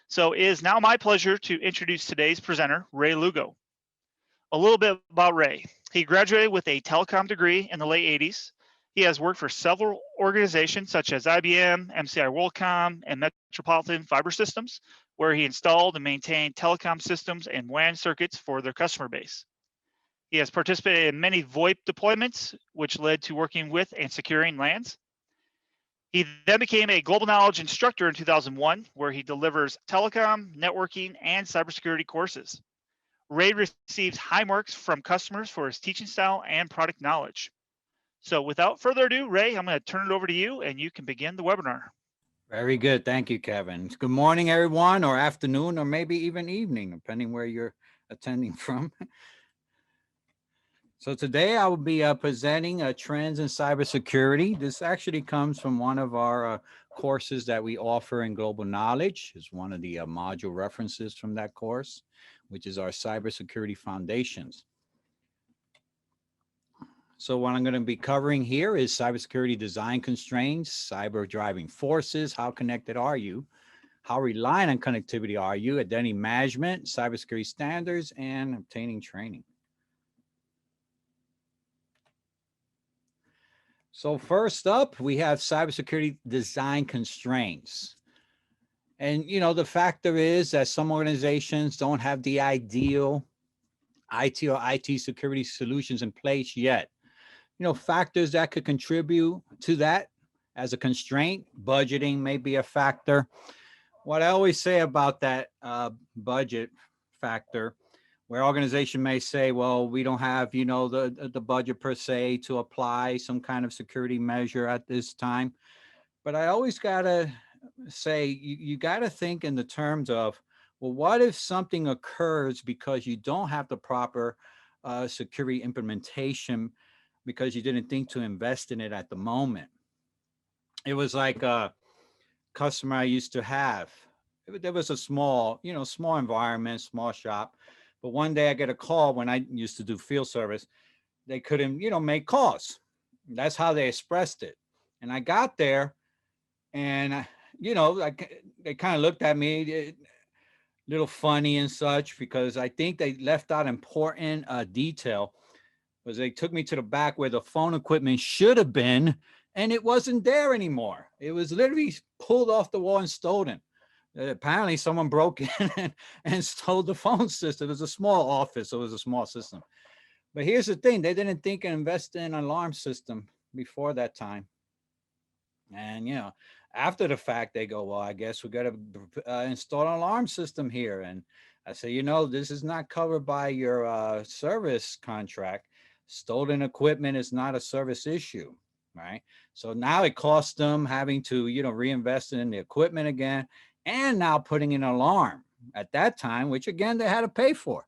So it is now my pleasure to introduce today's presenter, Ray Lugo. A little bit about Ray. He graduated with a telecom degree in the late 80s. He has worked for several organizations such as IBM, MCI WorldCom, and Metropolitan Fiber Systems, where he installed and maintained telecom systems and WAN circuits for their customer base. He has participated in many VoIP deployments, which led to working with and securing LANs. He then became a global knowledge instructor in 2001, where he delivers telecom, networking, and cybersecurity courses. Ray receives high marks from customers for his teaching style and product knowledge. So without further ado, Ray, I'm going to turn it over to you and you can begin the webinar. Very good. Thank you, Kevin. Good morning, everyone, or afternoon, or maybe even evening, depending where you're attending from. So today I will be presenting trends in cybersecurity. This actually comes from one of our courses that we offer in Global Knowledge. It's one of the module references from that course, which is our Cybersecurity Foundations. So what I'm going to be covering here is cybersecurity design constraints, cyber driving forces, how connected are you, how reliant on connectivity are you, identity management, cybersecurity standards, and obtaining training. So first up, we have cybersecurity design constraints. And, you know, the factor is that some organizations don't have the ideal IT or IT security solutions in place yet. You know, factors that could contribute to that as a constraint, budgeting may be a factor. What I always say about that budget factor, where organization may say, well, we don't have, you know, the budget per se to apply some kind of security measure at this time. But I always gotta say, you gotta think in the terms of, well, what if something occurs because you don't have the proper security implementation because you didn't think to invest in it at the moment? It was like a customer I used to have. There was a small, you know, small environment, small shop. But one day I get a call when I used to do field service. They couldn't, you know, make calls. That's how they expressed it. And I got there and, you know, like they kind of looked at me a little funny and such, because I think they left out important detail. Was they took me to the back where the phone equipment should have been, and it wasn't there anymore. It was literally pulled off the wall and stolen. Apparently someone broke in and stole the phone system. It was a small office, so it was a small system. But here's the thing, they didn't think and invest in an alarm system before that time. And, you know, after the fact, they go, well, I guess we got to install an alarm system here. And I say, you know, this is not covered by your service contract. Stolen equipment is not a service issue, right? So now it costs them having to, you know, reinvest in the equipment again, and now putting in an alarm at that time, which again, they had to pay for.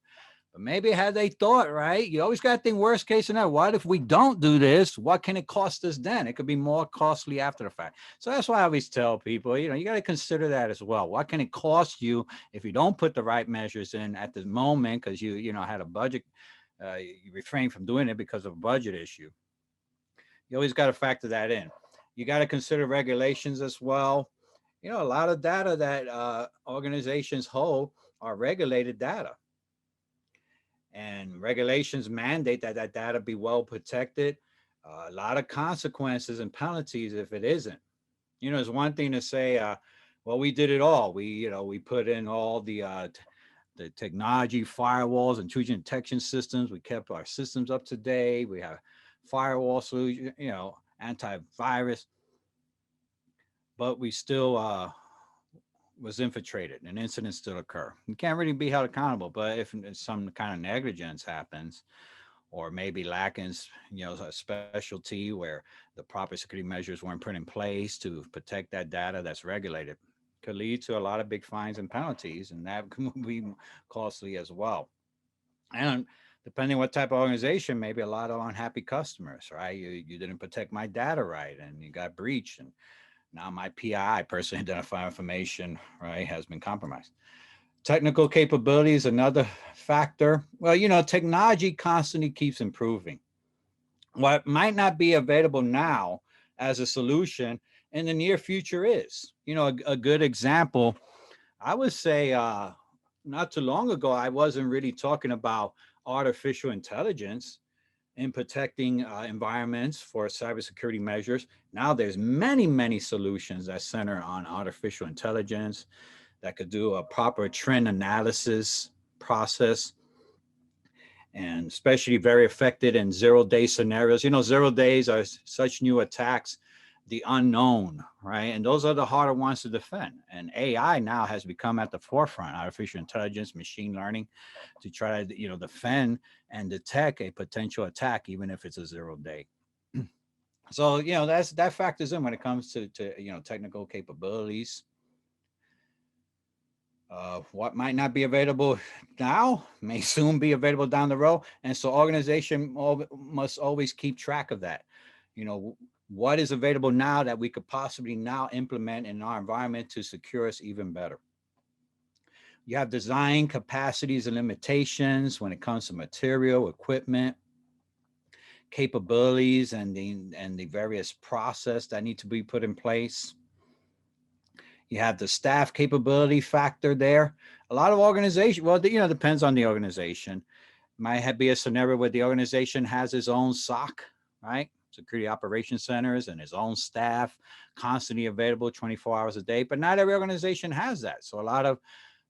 But maybe had they thought, right? You always got to think worst case scenario. What if we don't do this? What can it cost us then? It could be more costly after the fact. So that's why I always tell people, you know, you got to consider that as well. What can it cost you if you don't put the right measures in at the moment because you know, had a budget, you refrain from doing it because of a budget issue. You always got to factor that in. You got to consider regulations as well. You know, a lot of data that organizations hold are regulated data. And regulations mandate that that data be well protected. A lot of consequences and penalties if it isn't. You know, it's one thing to say, well, we did it all. We put in all the technology, firewalls, intrusion detection systems. We kept our systems up to date. We have firewall solution, you know, antivirus. But we still was infiltrated and incidents still occur. You can't really be held accountable, but if some kind of negligence happens, or maybe lacking, you know, a specialty where the proper security measures weren't put in place to protect that data that's regulated, could lead to a lot of big fines and penalties, and that can be costly as well. And depending what type of organization, maybe a lot of unhappy customers, right? You didn't protect my data right, and you got breached, and now my PII, personally identified information, right, has been compromised. Technical capability is another factor. Well, you know, technology constantly keeps improving. What might not be available now as a solution in the near future is, you know, a good example I would say not too long ago, I wasn't really talking about artificial intelligence in protecting environments for cybersecurity measures. Now there's many, many solutions that center on artificial intelligence that could do a proper trend analysis process, and especially very effective in 0-day scenarios. 0 days are such new attacks, the unknown, right? And those are the harder ones to defend. And AI now has become at the forefront, artificial intelligence, machine learning, to try to, defend and detect a potential attack, even if it's a 0-day. So, that factors in when it comes to technical capabilities. What might not be available now may soon be available down the road. And so organization must always keep track of that. What is available now that we could possibly now implement in our environment to secure us even better. You have design capacities and limitations when it comes to material, equipment, capabilities, and the various process that need to be put in place. You have the staff capability factor there. A lot of organization, well, depends on the organization. Might be a scenario where the organization has its own SOC, right? Security Operations Centers, and its own staff constantly available 24 hours a day. But not every organization has that. So a lot of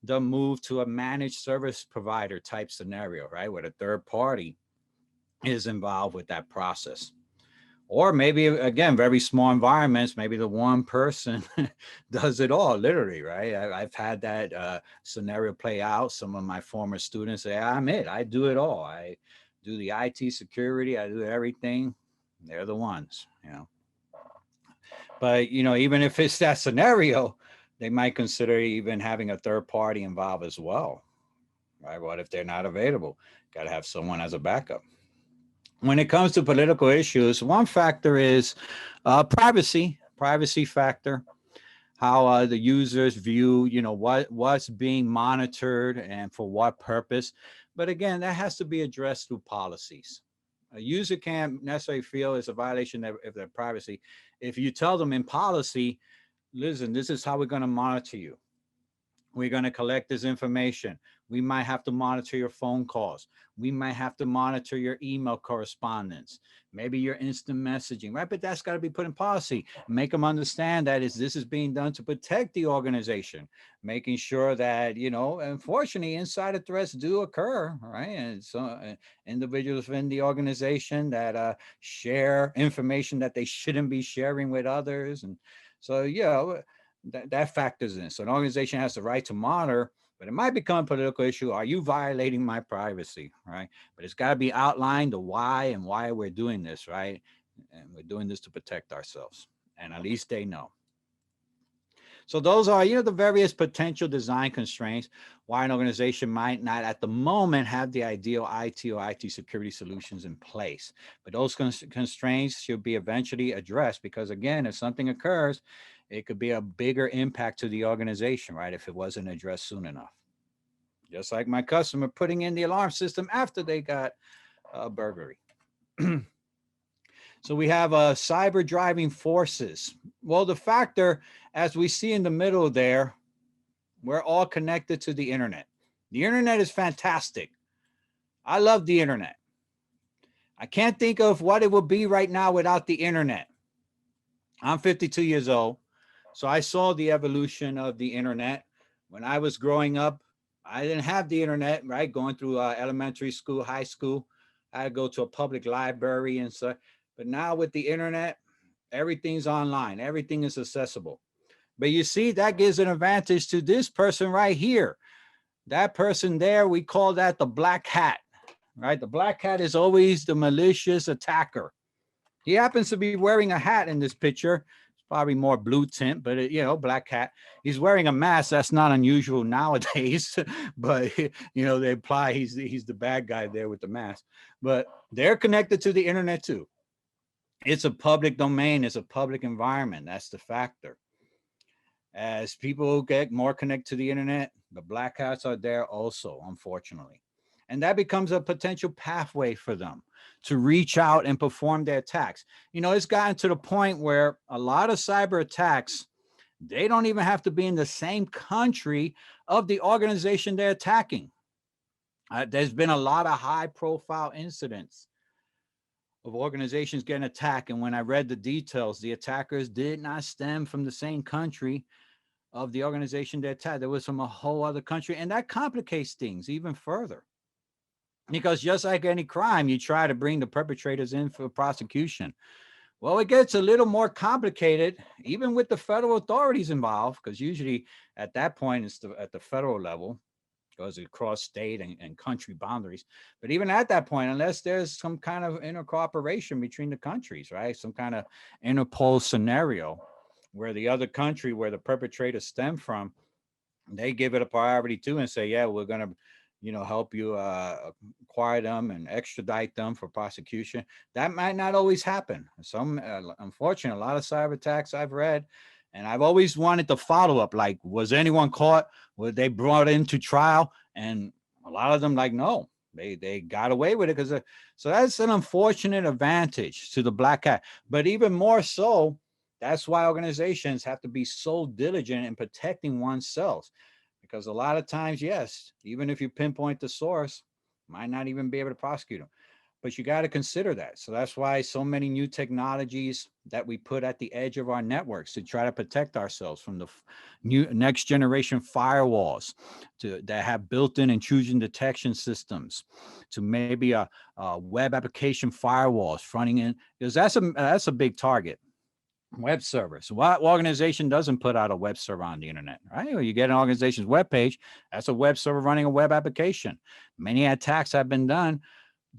them move to a managed service provider type scenario, right? Where the third party is involved with that process. Or maybe, again, very small environments, maybe the one person does it all, literally, right? I've had that scenario play out. Some of my former students say, I do it all. I do the IT security, I do everything. They're the ones. But, even if it's that scenario, they might consider even having a third party involved as well, right? What if they're not available? Got to have someone as a backup. When it comes to political issues, one factor is privacy factor, how the users view, what's being monitored and for what purpose. But again, that has to be addressed through policies. A user can't necessarily feel it's a violation of their privacy if you tell them in policy, listen, this is how we're going to monitor you. We're going to collect this information. We might have to monitor your phone calls. We might have to monitor your email correspondence, maybe your instant messaging, right? But that's got to be put in policy. Make them understand that this is being done to protect the organization, making sure that, unfortunately, insider threats do occur, right? And so individuals within the organization that share information that they shouldn't be sharing with others. And so, that factors in. So an organization has the right to monitor, but it might become a political issue. Are you violating my privacy, right? But it's got to be outlined the why and why we're doing this, right? And we're doing this to protect ourselves. And at least they know. So those are, the various potential design constraints why an organization might not at the moment have the ideal IT or IT security solutions in place. But those constraints should be eventually addressed because, again, if something occurs, it could be a bigger impact to the organization, right? If it wasn't addressed soon enough. Just like my customer putting in the alarm system after they got a burglary. So we have cyber driving forces. Well, the factor, as we see in the middle there, we're all connected to the internet. The internet is fantastic. I love the internet. I can't think of what it would be right now without the internet. I'm 52 years old. So I saw the evolution of the internet. When I was growing up, I didn't have the internet, right? Going through elementary school, high school, I had to go to a public library and so. But now with the internet, everything's online. Everything is accessible. But you see, that gives an advantage to this person right here. That person there, we call that the black hat, right? The black hat is always the malicious attacker. He happens to be wearing a hat in this picture. Probably more blue tint, but black hat. He's wearing a mask. That's not unusual nowadays, but they imply he's the bad guy there with the mask. But they're connected to the internet too. It's a public domain. It's a public environment. That's the factor. As people get more connected to the internet, the black hats are there also, unfortunately. And that becomes a potential pathway for them to reach out and perform their attacks. It's gotten to the point where a lot of cyber attacks, They don't even have to be in the same country of the organization they're attacking. There's been a lot of high profile incidents of organizations getting attacked. And when I read the details, the attackers did not stem from the same country of the organization they attacked. There was from a whole other country. And that complicates things even further. Because just like any crime, you try to bring the perpetrators in for prosecution. Well, it gets a little more complicated, even with the federal authorities involved, because usually at that point, it's at the federal level, goes across state and country boundaries. But even at that point, unless there's some kind of intercooperation between the countries, right? Some kind of Interpol scenario where the other country where the perpetrator stemmed from, they give it a priority too and say, yeah, we're going to, help you acquire them and extradite them for prosecution. That might not always happen. Some, unfortunately, a lot of cyber attacks I've read, and I've always wanted to follow up. Like, was anyone caught? Were they brought into trial? And a lot of them, like, no, they got away with it because. So that's an unfortunate advantage to the black hat. But even more so, that's why organizations have to be so diligent in protecting oneself. Because a lot of times, yes, even if you pinpoint the source, might not even be able to prosecute them. But you got to consider that. So that's why so many new technologies that we put at the edge of our networks to try to protect ourselves from the new next generation firewalls that have built-in intrusion detection systems, to maybe a web application firewalls fronting in, because that's a big target. Web servers. What organization doesn't put out a web server on the internet, right? Or you get an organization's web page, that's a web server running a web application. Many attacks have been done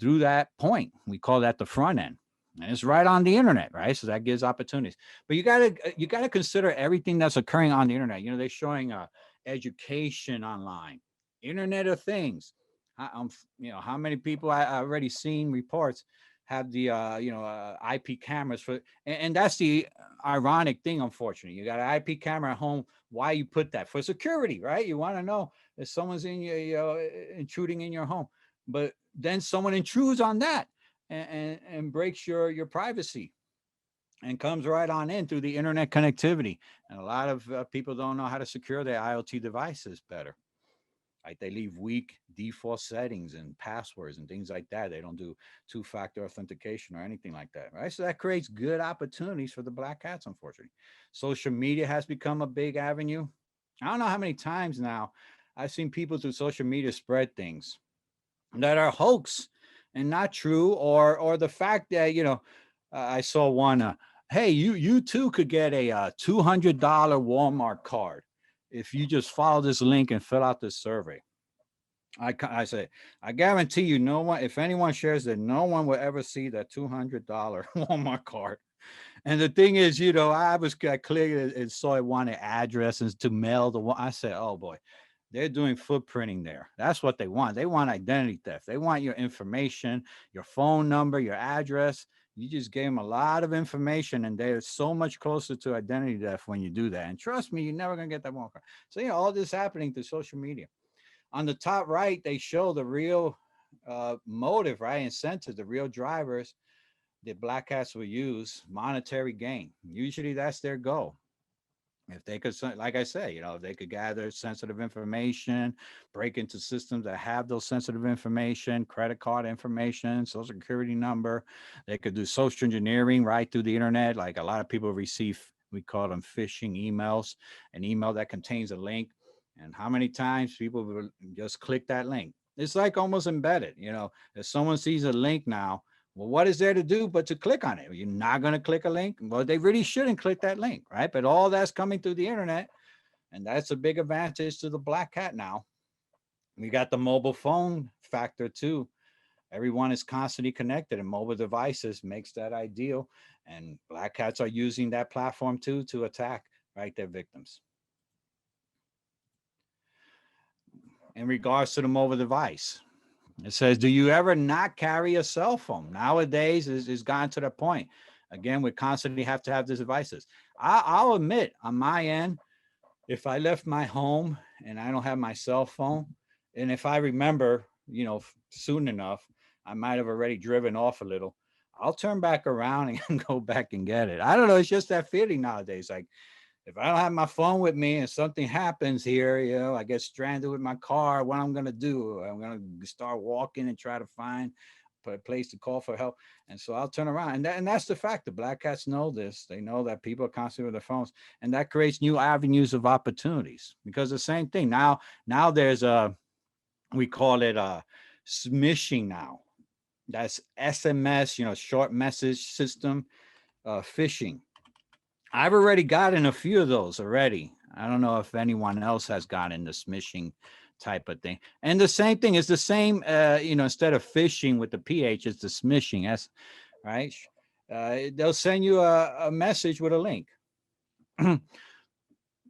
through that point. We call that the front end. And it's right on the internet, right? So that gives opportunities. But you gotta consider everything that's occurring on the internet. They're showing education online, Internet of Things. How many people I already seen reports have the IP cameras for, and that's the ironic thing. Unfortunately, you got an IP camera at home. Why you put that? For security, right? You want to know if someone's in your intruding in your home, but then someone intrudes on that and breaks your privacy and comes right on in through the internet connectivity. And a lot of people don't know how to secure their IoT devices better. Like, they leave weak default settings and passwords and things like that. They don't do two-factor authentication or anything like that, right? So that creates good opportunities for the black hats, unfortunately. Social media has become a big avenue. I don't know how many times now I've seen people through social media spread things that are hoax and not true, or the fact that I saw one. Hey, you too could get a $200 Walmart card if you just follow this link and fill out this survey. I say, I guarantee you, no one, if anyone shares that, no one will ever see that $200 Walmart card. And the thing is, I clicked and saw it wanted addresses to mail the one. I said, oh boy, they're doing footprinting there. That's what they want. They want identity theft. They want your information, your phone number, your address. You just gave them a lot of information, and they're so much closer to identity theft when you do that. And trust me, you're never going to get that one card. So, all this happening through social media. On the top right, they show the real motive, right? Incentive, the real drivers that black hats will use: monetary gain. Usually that's their goal. If they could, like I say, if they could gather sensitive information, break into systems that have those sensitive information, credit card information, social security number, they could do social engineering right through the internet. Like, a lot of people receive, we call them phishing emails, an email that contains a link. And how many times people will just click that link? It's like almost embedded. If someone sees a link now, well, what is there to do but to click on it? You're not going to click a link. Well, they really shouldn't click that link, right? But all that's coming through the internet, and that's a big advantage to the black hat now. We got the mobile phone factor too. Everyone is constantly connected, and mobile devices makes that ideal. And black hats are using that platform too to attack, right, their victims. In regards to the mobile device, it says, do you ever not carry a cell phone? Nowadays, it's gotten to the point. Again, we constantly have to have these devices. I'll admit, on my end, if I left my home and I don't have my cell phone, and if I remember, soon enough, I might have already driven off a little, I'll turn back around and go back and get it. I don't know. It's just that feeling nowadays. Like, if I don't have my phone with me and something happens here, I get stranded with my car, what I'm going to do? I'm going to start walking and try to find a place to call for help. And so I'll turn around. And that's the fact. The black cats know this. They know that people are constantly with their phones. And that creates new avenues of opportunities, because the same thing. Now there's we call it smishing now. That's SMS, short message system, phishing. I've already gotten a few of those already. I don't know if anyone else has gotten the smishing type of thing. And the same thing is the same, instead of phishing with the PH, it's the smishing. That's right. They'll send you a message with a link.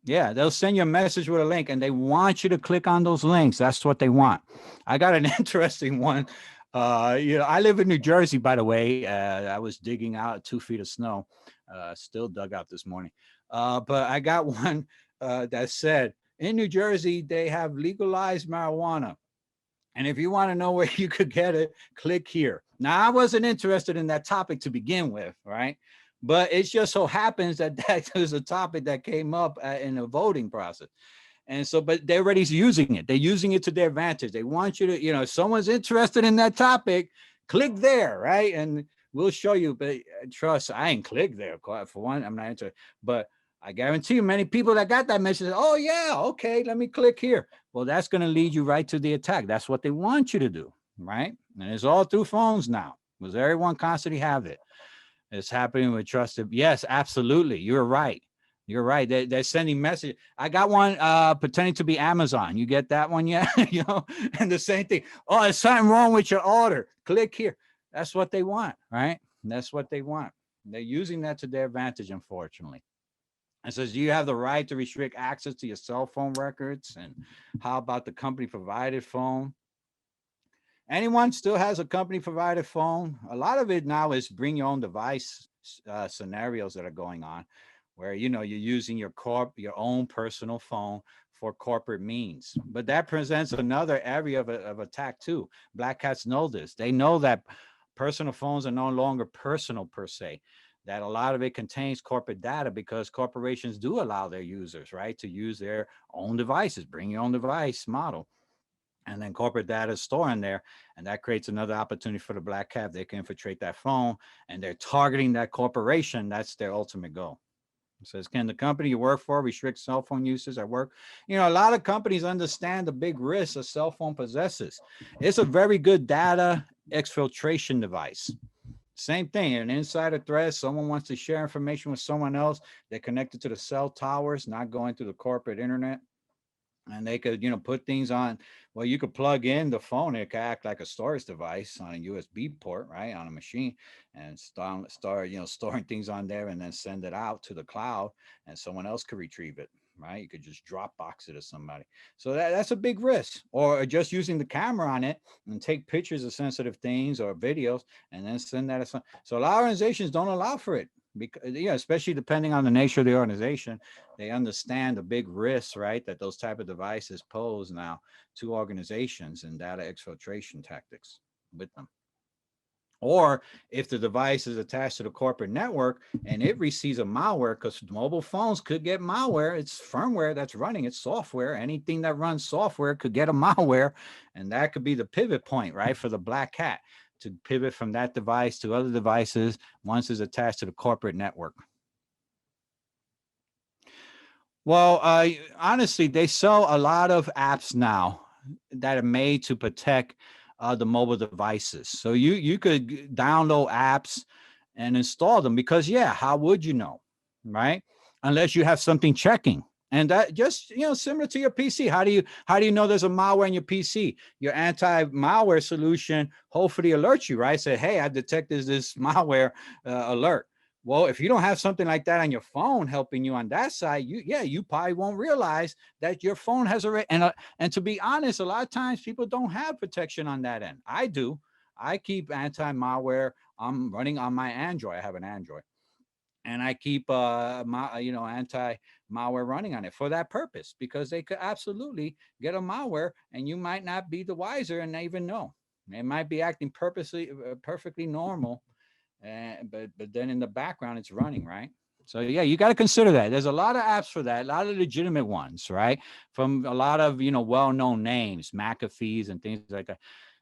Yeah, they'll send you a message with a link and they want you to click on those links. That's what they want. I got an interesting one. I live in New Jersey, by the way. I was digging out 2 feet of snow, still dug out this morning. But I got one that said, in New Jersey, they have legalized marijuana. And if you want to know where you could get it, click here. Now, I wasn't interested in that topic to begin with, right? But it just so happens that that was a topic that came up in the voting process. And so, but they're already using it. They're using it to their advantage. They want you to, if someone's interested in that topic, click there, right? And we'll show you. But trust, I ain't click there. For one, I'm not interested. But I guarantee you, many people that got that message, oh yeah, okay, let me click here. Well, that's going to lead you right to the attack. That's what they want you to do, right? And it's all through phones now, because everyone constantly have it. It's happening with trusted. Yes, absolutely. You're right. You're right. They're sending messages. I got one pretending to be Amazon. You get that one yet? And the same thing. Oh, there's something wrong with your order. Click here. That's what they want, right? That's what they want. They're using that to their advantage, unfortunately. It says, do you have the right to restrict access to your cell phone records? And how about the company provided phone? Anyone still has a company provided phone? A lot of it now is bring your own device scenarios that are going on, where you're using your own personal phone for corporate means. But that presents another area of attack too. Black cats know this. They know that personal phones are no longer personal per se, that a lot of it contains corporate data, because corporations do allow their users, right, to use their own devices, bring your own device model. And then corporate data is stored in there, and that creates another opportunity for the black cat. They can infiltrate that phone, and they're targeting that corporation. That's their ultimate goal. It says, can the company you work for restrict cell phone usage at work? A lot of companies understand the big risks a cell phone possesses. It's a very good data exfiltration device. Same thing, an insider threat. Someone wants to share information with someone else. They're connected to the cell towers, not going through the corporate internet. And they could, put things on. Well, you could plug in the phone. It could act like a storage device on a USB port, right, on a machine, and start, storing things on there, and then send it out to the cloud, and someone else could retrieve it, right? You could just Dropbox it to somebody. So that's a big risk. Or just using the camera on it and take pictures of sensitive things or videos, and then send that to some. So a lot of organizations don't allow for it, because especially depending on the nature of the organization. They understand the big risks, right, that those type of devices pose now to organizations, and data exfiltration tactics with them. Or if the device is attached to the corporate network and it receives a malware, because mobile phones could get malware. It's firmware that's running, it's software. Anything that runs software could get a malware, and that could be the pivot point, right, for the black cat to pivot from that device to other devices once it's attached to the corporate network. Well, honestly, they sell a lot of apps now that are made to protect the mobile devices. So you could download apps and install them, because how would you know, right? Unless you have something checking. And that just, similar to your PC. How do you know there's a malware in your PC? Your anti-malware solution hopefully alerts you, right? Say, hey, I detected this malware alert. Well, if you don't have something like that on your phone helping you on that side, you probably won't realize that your phone has already. And to be honest, a lot of times people don't have protection on that end. I do. I keep anti-malware. I'm running on my Android. I have an Android, and I keep anti-malware running on it for that purpose, because they could absolutely get a malware, and you might not be the wiser and not even know. It might be acting perfectly normal. But then in the background it's running, right? So yeah, you got to consider that. There's a lot of apps for that, a lot of legitimate ones, right? From a lot of, well-known names, McAfee's and things like that.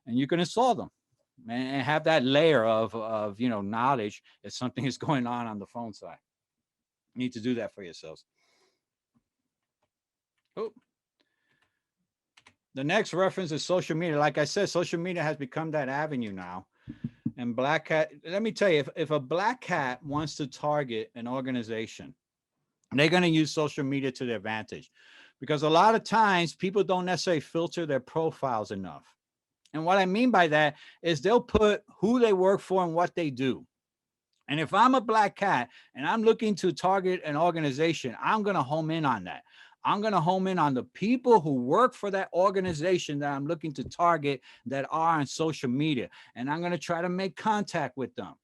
And you can install them and have that layer of knowledge if something is going on the phone side. You need to do that for yourselves. Oh. The next reference is social media. Like I said, social media has become that avenue now. And Black Hat, let me tell you, if a Black Hat wants to target an organization, they're going to use social media to their advantage, because a lot of times people don't necessarily filter their profiles enough. And what I mean by that is they'll put who they work for and what they do. And if I'm a Black Hat and I'm looking to target an organization, I'm going to home in on that. I'm going to home in on the people who work for that organization that I'm looking to target that are on social media. And I'm going to try to make contact with them.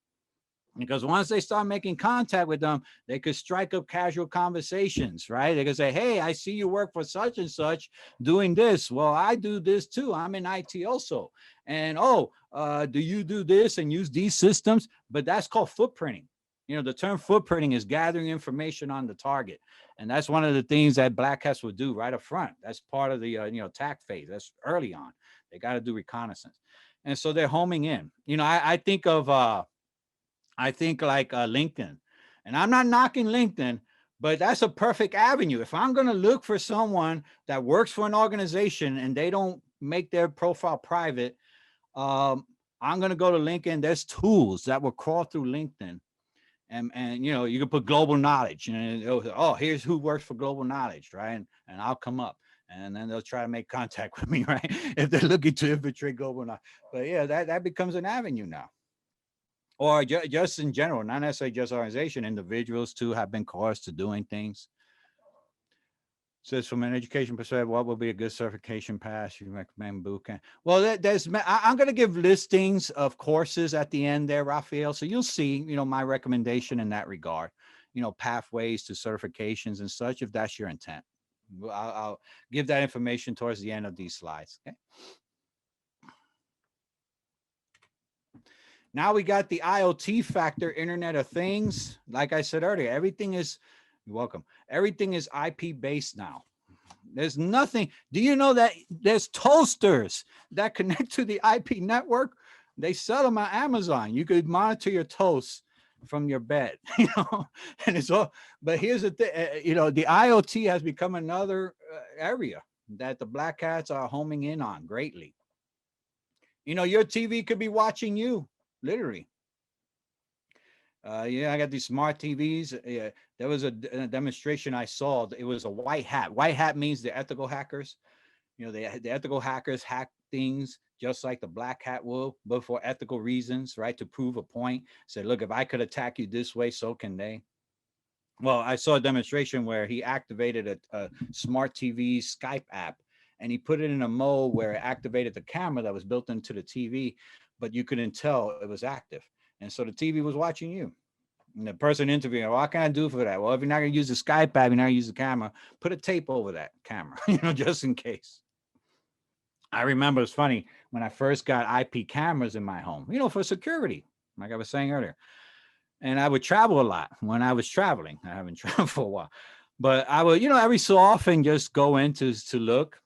Because once they start making contact with them, they could strike up casual conversations, right? They could say, hey, I see you work for such and such doing this. Well, I do this too. I'm in IT also. And, do you do this and use these systems? But that's called footprinting. The term footprinting is gathering information on the target. And that's one of the things that Black Hats would do right up front. That's part of the, attack phase. That's early on. They got to do reconnaissance. And so they're homing in. I think of, like LinkedIn, and I'm not knocking LinkedIn, but that's a perfect avenue. If I'm going to look for someone that works for an organization and they don't make their profile private, I'm going to go to LinkedIn. There's tools that will crawl through LinkedIn. And you can put global knowledge, and here's who works for global knowledge, right? And I'll come up, and then they'll try to make contact with me, right? If they're looking to infiltrate global knowledge. But yeah, that becomes an avenue now. Or just in general, not necessarily just organization, individuals too have been coerced to doing things. Says from an education perspective, what would be a good certification pass you recommend bootcamp? Well, I'm going to give listings of courses at the end there, Raphael. So you'll see, my recommendation in that regard, pathways to certifications and such, if that's your intent. I'll give that information towards the end of these slides. Okay. Now we got the IoT factor, Internet of Things. Like I said earlier, you're welcome. Everything is IP based now. There's nothing. Do you know that there's toasters that connect to the IP network? They sell them on Amazon. You could monitor your toast from your bed, and it's all. But here's the thing, the IoT has become another area that the Black Hats are homing in on greatly. Your TV could be watching you. Literally. I got these smart TVs. There was a demonstration I saw. It was a white hat. White hat means the ethical hackers. The ethical hackers hack things just like the Black Hat will, but for ethical reasons, right? To prove a point. Say, look, if I could attack you this way, so can they. Well, I saw a demonstration where he activated a smart TV Skype app, and he put it in a mode where it activated the camera that was built into the TV, but you couldn't tell it was active. And so the TV was watching you. And the person interviewing, what can I do for that? Well, if you're not going to use the Skype app, you're not going to use the camera, put a tape over that camera, just in case. I remember it's funny when I first got IP cameras in my home, for security, like I was saying earlier. And I would travel a lot when I was traveling. I haven't traveled for a while, but I would, every so often just go in to look.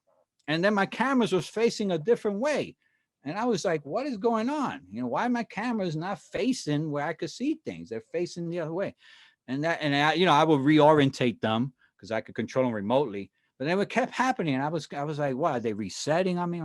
And then my cameras was facing a different way. And I was like, what is going on? Why my cameras not facing where I could see things? They're facing the other way. And I would reorientate them because I could control them remotely. But then it kept happening. And I was like, what, are they resetting on me?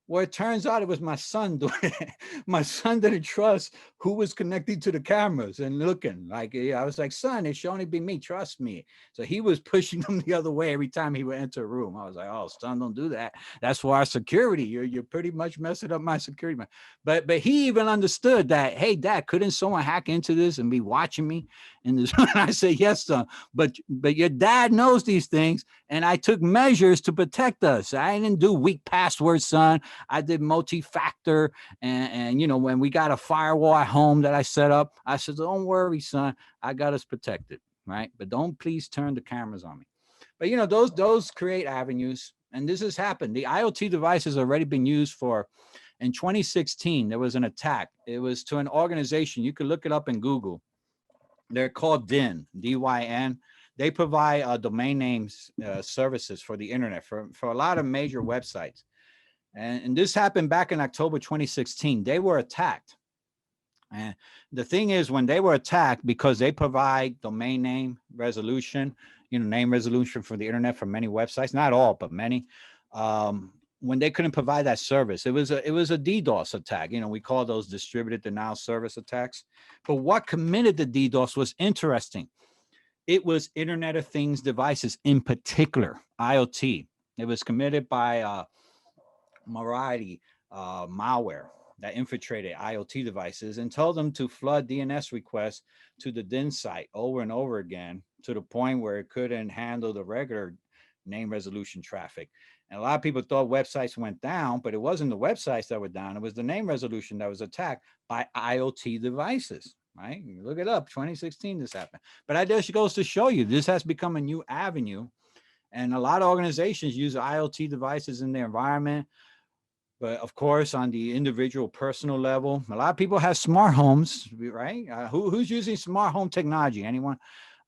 Well, it turns out it was my son doing it. My son didn't trust who was connecting to the cameras and looking. Like, I was like, son, it should only be me. Trust me. So he was pushing them the other way every time he would enter a room. I was like, oh, son, don't do that. That's for our security. You're pretty much messing up my security, man. But he even understood that, hey, Dad, couldn't someone hack into this and be watching me in this? And I said, yes, son. But your dad knows these things, and I took measures to protect us. I didn't do weak passwords, son. I did multi-factor, and when we got a firewall at home that I set up, I said, don't worry, son, I got us protected, right? But don't please turn the cameras on me. But those create avenues, and this has happened. The IoT device has already been used for. In 2016, there was an attack. It was to an organization. You could look it up in Google. They're called DYN, DYN. They provide domain names services for the internet for a lot of major websites. And this happened back in October 2016. They were attacked. And the thing is, when they were attacked, because they provide domain name resolution, name resolution for the internet for many websites, not all, but many. When they couldn't provide that service, it was a DDoS attack. We call those distributed denial service attacks. But what committed the DDoS was interesting. It was Internet of Things devices, in particular, IoT. It was committed by Variety malware that infiltrated IoT devices and told them to flood DNS requests to the DIN site over and over again, to the point where it couldn't handle the regular name resolution traffic. And a lot of people thought websites went down, but it wasn't the websites that were down. It was the name resolution that was attacked by IoT devices, right? You look it up, 2016 this happened. But that just goes to show you, this has become a new avenue. And a lot of organizations use IoT devices in their environment. But of course, on the individual personal level, a lot of people have smart homes, right? Who's using smart home technology? Anyone?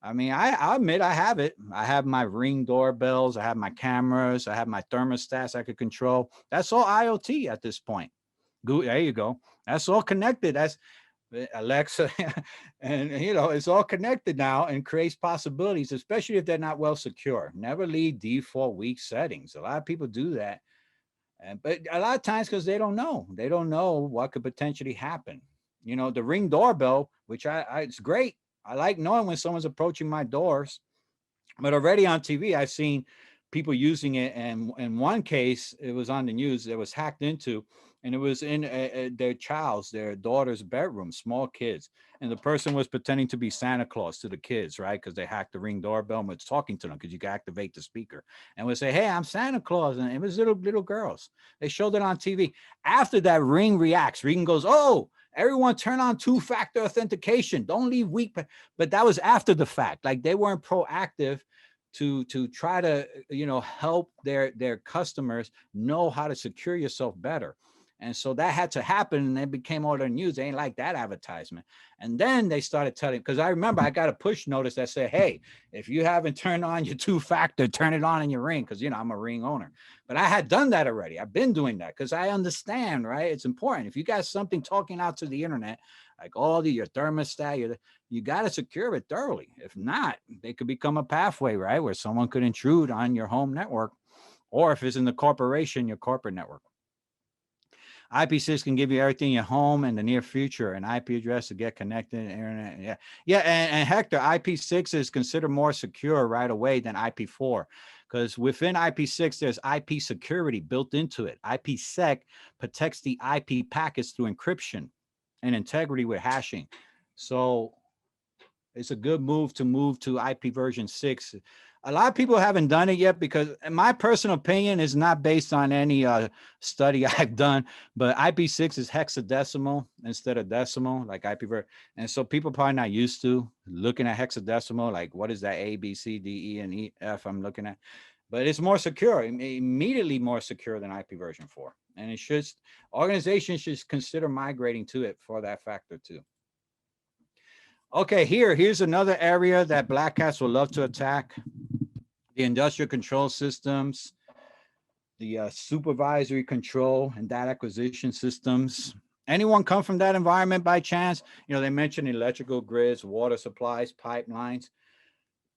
I mean, I admit I have it. I have my Ring doorbells. I have my cameras. I have my thermostats I could control. That's all IoT at this point. There you go. That's all connected. That's Alexa. And, it's all connected now and creates possibilities, especially if they're not well secure. Never leave default weak settings. A lot of people do that. But a lot of times, because they don't know what could potentially happen. The Ring doorbell, which it's great. I like knowing when someone's approaching my doors. But already on TV, I've seen people using it. And in one case, it was on the news, it was hacked into, and it was in their daughter's bedroom, small kids. And the person was pretending to be Santa Claus to the kids, right? Because they hacked the Ring doorbell and was talking to them, because you can activate the speaker and would say, "Hey, I'm Santa Claus." And it was little girls. They showed it on TV. After that, Ring reacts. Ring goes, "Oh, everyone turn on two-factor authentication. Don't leave weak." But that was after the fact. Like, they weren't proactive to try to help their customers know how to secure yourself better. And so that had to happen, and it became all the news. They ain't like that advertisement. And then they started telling, because I remember I got a push notice that said, "Hey, if you haven't turned on your two-factor, turn it on in your Ring," because I'm a Ring owner. But I had done that already. I've been doing that because I understand, right? It's important. If you got something talking out to the internet, like your thermostat, you got to secure it thoroughly. If not, they could become a pathway, right, where someone could intrude on your home network, or if it's in the corporation, your corporate network. IP6 can give you everything in your home in the near future, an IP address to get connected, internet. Yeah. And Hector, IP6 is considered more secure right away than IP4, because within IP6, there's IP security built into it. IPsec protects the IP packets through encryption and integrity with hashing. So it's a good move to IP version 6. A lot of people haven't done it yet, because in my personal opinion, is not based on any study I've done, but IP6 is hexadecimal instead of decimal, like IP. And so people probably not used to looking at hexadecimal, like what is that A, B, C, D, E, and E, F I'm looking at. But it's more secure, immediately more secure than IP version 4. And organizations should consider migrating to it for that factor too. Okay, here's another area that Black Hats would love to attack: the industrial control systems, the supervisory control and data acquisition systems. Anyone come from that environment by chance? They mentioned electrical grids, water supplies, pipelines.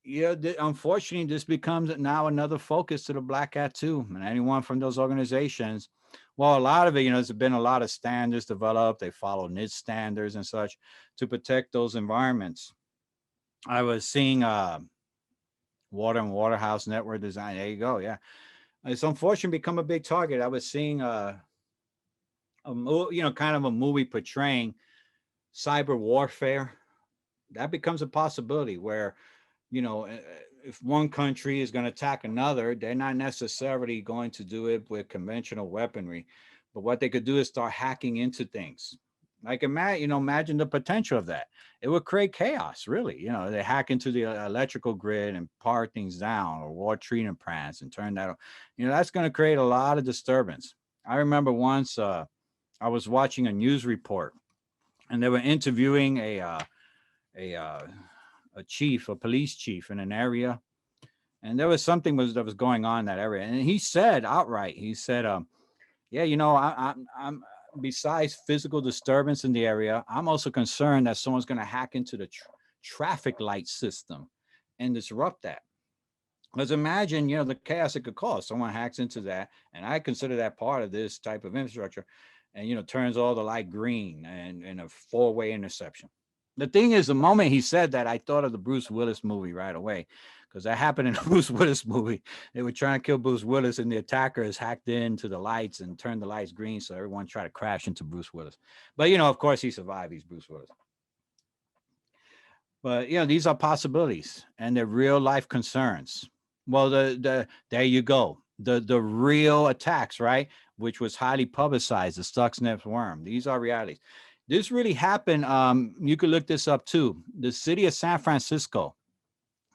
Unfortunately, this becomes now another focus to the Black Hat too. And anyone from those organizations, well, a lot of it, there's been a lot of standards developed. They follow NIST standards and such to protect those environments. I was seeing water and waterhouse network design. There you go. Yeah. It's unfortunately become a big target. I was seeing kind of a movie portraying cyber warfare. That becomes a possibility where, if one country is going to attack another, they're not necessarily going to do it with conventional weaponry. But what they could do is start hacking into things. Like, imagine the potential of that. It would create chaos, really. They hack into the electrical grid and power things down, or water treatment plants, and turn that on. That's going to create a lot of disturbance. I remember once I was watching a news report, and they were interviewing a chief, a police chief in an area, and there was something that was going on in that area, and he said outright, he said, "Yeah, I'm besides physical disturbance in the area, I'm also concerned that someone's going to hack into the traffic light system and disrupt that." Let's imagine, the chaos it could cause. Someone hacks into that, and I consider that part of this type of infrastructure, and turns all the light green and a four-way interception. The thing is, the moment he said that, I thought of the Bruce Willis movie right away, because that happened in the Bruce Willis movie. They were trying to kill Bruce Willis, and the attackers hacked into the lights and turned the lights green, so everyone tried to crash into Bruce Willis. But of course, he survived. He's Bruce Willis. But these are possibilities, and they're real life concerns. Well, there you go. The real attacks, right? Which was highly publicized, the Stuxnet worm. These are realities. This really happened. You could look this up too. The city of San Francisco,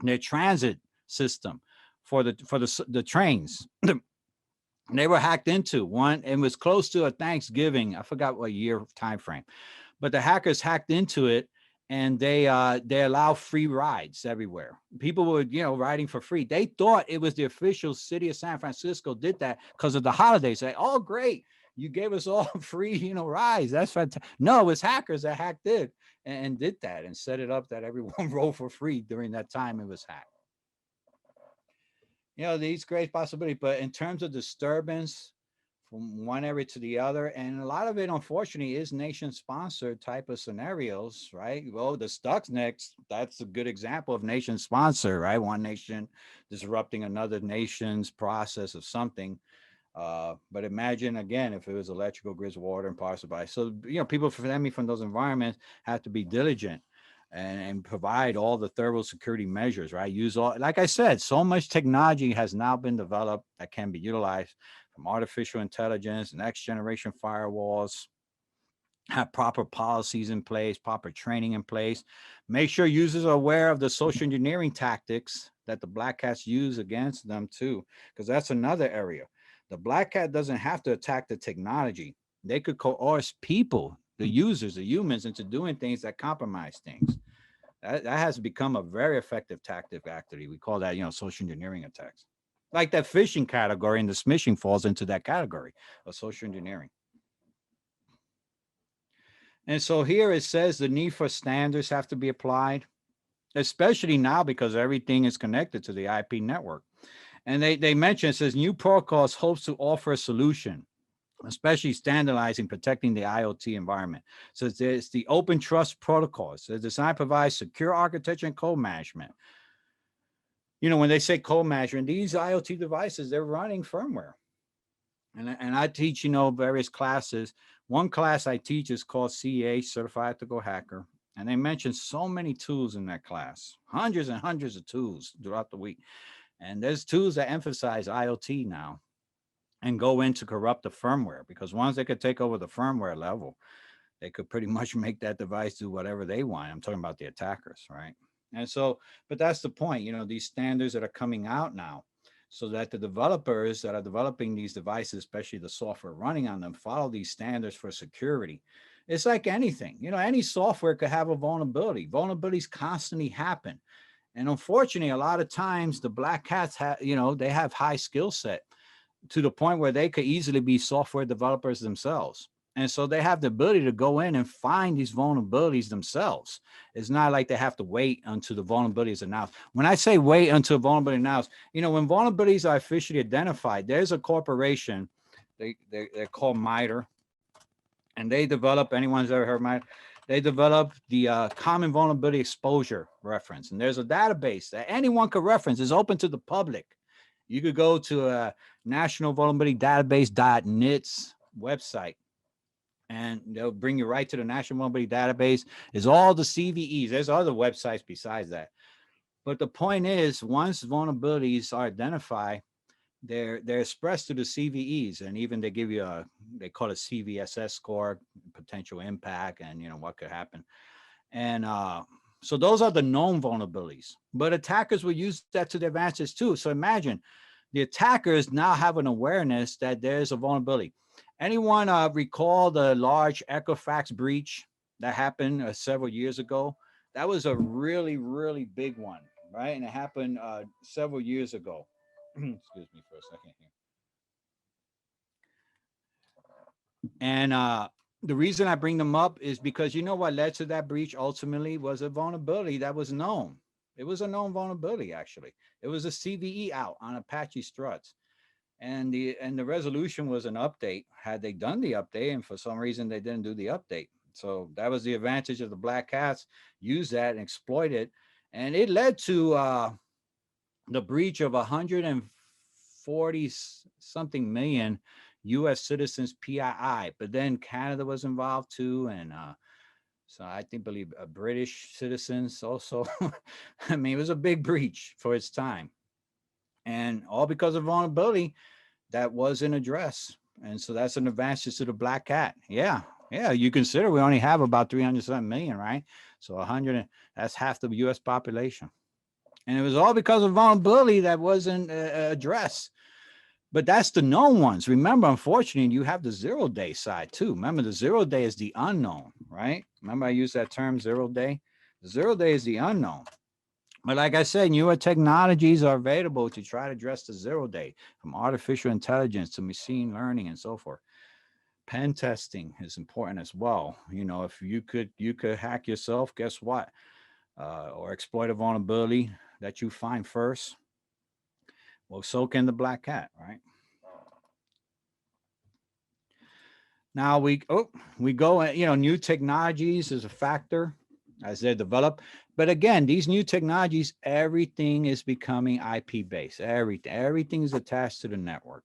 their transit system for the trains, they were hacked into one. It was close to a Thanksgiving. I forgot what year time frame, but the hackers hacked into it. And they allow free rides everywhere. People were, riding for free. They thought it was the official city of San Francisco did that because of the holidays. Like, oh, great, you gave us all free, rides. That's fantastic. No, it was hackers that hacked it and did that and set it up that everyone rode for free during that time it was hacked. These great possibilities. But in terms of disturbance from one area to the other, and a lot of it, unfortunately, is nation-sponsored type of scenarios, right? Well, the Stuxnet, that's a good example of nation-sponsored, right? One nation disrupting another nation's process of something. But imagine, again, if it was electrical grids, water, and power supply. So, people stemming from those environments have to be diligent and provide all the thorough security measures, right? Use all, like I said, so much technology has now been developed that can be utilized, from artificial intelligence, next generation firewalls, have proper policies in place, proper training in place. Make sure users are aware of the social engineering tactics that the Black Hats use against them too, because that's another area. The Black Hat doesn't have to attack the technology. They could coerce people, the users, the humans, into doing things that compromise things. That has become a very effective tactic, actually. We call that, social engineering attacks. Like that phishing category, and the smishing falls into that category of social engineering. And so here it says the need for standards have to be applied, especially now because everything is connected to the IP network. And they mention, it says new protocols hopes to offer a solution, especially standardizing, protecting the IoT environment. So there's the open trust protocols. The design provides secure architecture and code management. When they say code management, these IoT devices, they're running firmware. And I teach, various classes. One class I teach is called CA, Certified Ethical Hacker. And they mention so many tools in that class, hundreds and hundreds of tools throughout the week. And there's tools that emphasize IoT now and go in to corrupt the firmware, because once they could take over the firmware level, they could pretty much make that device do whatever they want. I'm talking about the attackers, right? And so, but that's the point, these standards that are coming out now, so that the developers that are developing these devices, especially the software running on them, follow these standards for security. It's like anything, any software could have a vulnerability. Vulnerabilities constantly happen. And unfortunately, a lot of times the Black Hats have, they have high skill set to the point where they could easily be software developers themselves. And so they have the ability to go in and find these vulnerabilities themselves. It's not like they have to wait until the vulnerability is announced. When I say wait until vulnerability is announced, when vulnerabilities are officially identified, there's a corporation, they're called MITRE, and they develop, anyone's ever heard of MITRE? They develop the Common Vulnerability Exposure Reference. And there's a database that anyone could reference. It's open to the public. You could go to National Vulnerability Database.NIT's website, and they'll bring you right to the National Vulnerability Database. There's all the CVEs. There's other websites besides that. But the point is, once vulnerabilities are identified, they're expressed to the CVEs, and even they give you they call it CVSS score, potential impact, and what could happen. And so those are the known vulnerabilities. But attackers will use that to their advantage too. So imagine the attackers now have an awareness that there's a vulnerability. Anyone recall the large Equifax breach that happened several years ago? That was a really, really big one, right? And it happened several years ago. Excuse me for a second here. And the reason I bring them up is because you know what led to that breach ultimately was a vulnerability that was known. It was a known vulnerability, actually. It was a CVE out on Apache struts. And the resolution was an update. Had they done the update, and for some reason they didn't do the update. So that was the advantage of the black hats, use that and exploit it. And it led to the breach of 140 something million US citizens PII. But then Canada was involved too. And so I think, believe British citizens also. I mean, it was a big breach for its time. And all because of vulnerability that wasn't addressed. And so that's an advantage to the black hat. Yeah. Yeah. You consider we only have about 300 million, right? So 100, that's half the US population. And it was all because of vulnerability that wasn't addressed. But that's the known ones. Remember, unfortunately, you have the 0-day side too. Remember, the 0-day is the unknown, right? Remember, I used that term 0-day. The 0-day is the unknown. But like I said, newer technologies are available to try to address the 0-day, from artificial intelligence to machine learning and so forth. Pen testing is important as well. You know, if you could hack yourself, guess what? Or exploit a vulnerability that you find first. Well, so can the black hat, right? Now we go, new technologies is a factor as they develop. But again, these new technologies, everything is becoming IP based. Everything is attached to the network.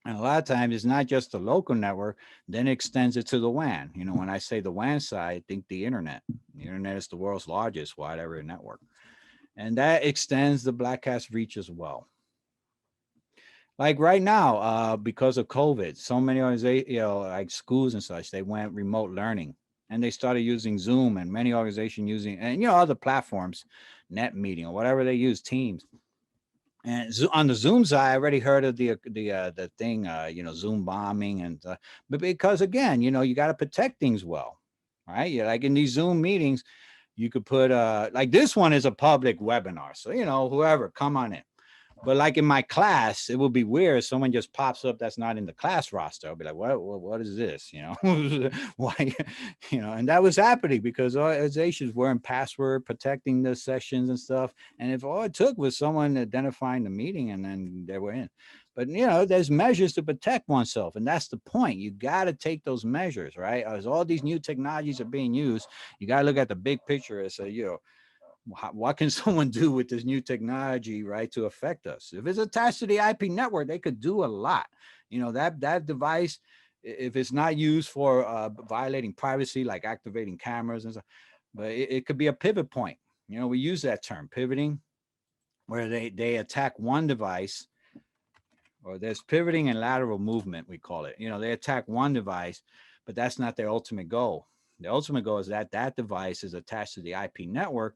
And a lot of times it's not just the local network, then it extends it to the WAN. You know, when I say the WAN side, think the internet. The internet is the world's largest wide area network. And that extends the black hat's reach as well. Like right now, because of COVID, so many organizations, like schools and such, they went remote learning and they started using Zoom, and many organizations using, and other platforms, net meeting or whatever they use, Teams. And on the Zoom side, I already heard of the thing, Zoom bombing, and but because again, you got to protect things well, right? Yeah, like in these Zoom meetings, you could put like this one is a public webinar, so whoever come on in. But like in my class, it would be weird. Someone just pops up that's not in the class roster. I'll be like, what is this? Why? And that was happening because organizations weren't password protecting the sessions and stuff. And if all it took was someone identifying the meeting and then they were in. But there's measures to protect oneself, and that's the point. You got to take those measures, right? As all these new technologies are being used, you got to look at the big picture and say, what can someone do with this new technology, right, to affect us? If it's attached to the IP network, they could do a lot. That device, if it's not used for violating privacy, like activating cameras and stuff, but it could be a pivot point. We use that term, pivoting, where they attack one device, or there's pivoting and lateral movement, we call it. They attack one device, but that's not their ultimate goal. The ultimate goal is that device is attached to the IP network,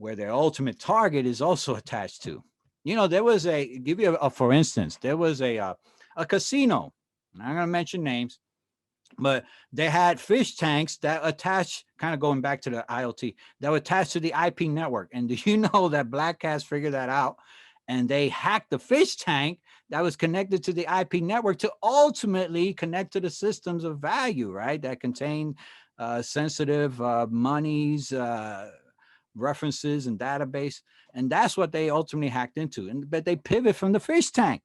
where their ultimate target is also attached to. There was give you for instance, there was a casino. I'm not going to mention names, but they had fish tanks that attached, kind of going back to the IoT, that were attached to the IP network. And do you know that black hats figured that out? And they hacked the fish tank that was connected to the IP network to ultimately connect to the systems of value, right? That contain sensitive monies, references and database. And that's what they ultimately hacked into. But they pivot from the fish tank.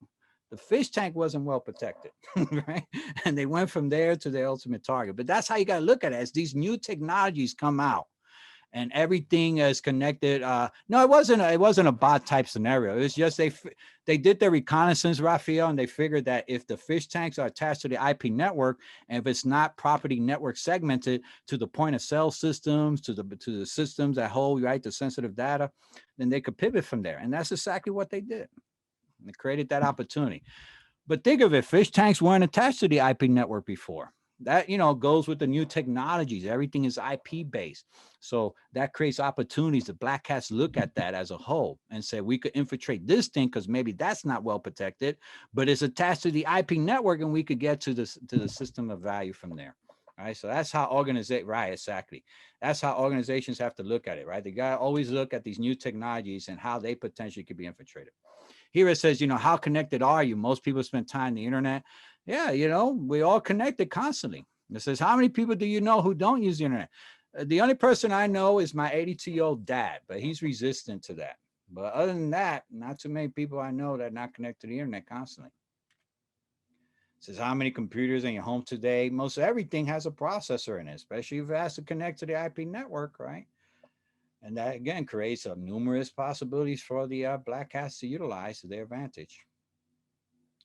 The fish tank wasn't well protected, right? And they went from there to their ultimate target. But that's how you got to look at it. As these new technologies come out and everything is connected. No, it wasn't a bot type scenario. It was just they did their reconnaissance, Raphael, and they figured that if the fish tanks are attached to the IP network, and if it's not properly network segmented to the point of sale systems, to the systems that hold, right, the sensitive data, then they could pivot from there. And that's exactly what they did. They created that opportunity. But think of it, fish tanks weren't attached to the IP network before. That, goes with the new technologies. Everything is IP based. So that creates opportunities. The black hats look at that as a whole and say, we could infiltrate this thing because maybe that's not well protected, but it's attached to the IP network and we could get to the system of value from there. right? So that's how organization, right? Exactly. That's how organizations have to look at it, right? They got to always look at these new technologies and how they potentially could be infiltrated. Here it says, how connected are you? Most people spend time on the internet. Yeah, we all connected constantly. It says, how many people do you know who don't use the internet? The only person I know is my 82-year-old dad, but he's resistant to that. But other than that, not too many people I know that are not connected to the internet constantly. It says, how many computers in your home today? Most everything has a processor in it, especially if it has to connect to the IP network, right? And that again creates numerous possibilities for the black hats to utilize to their advantage.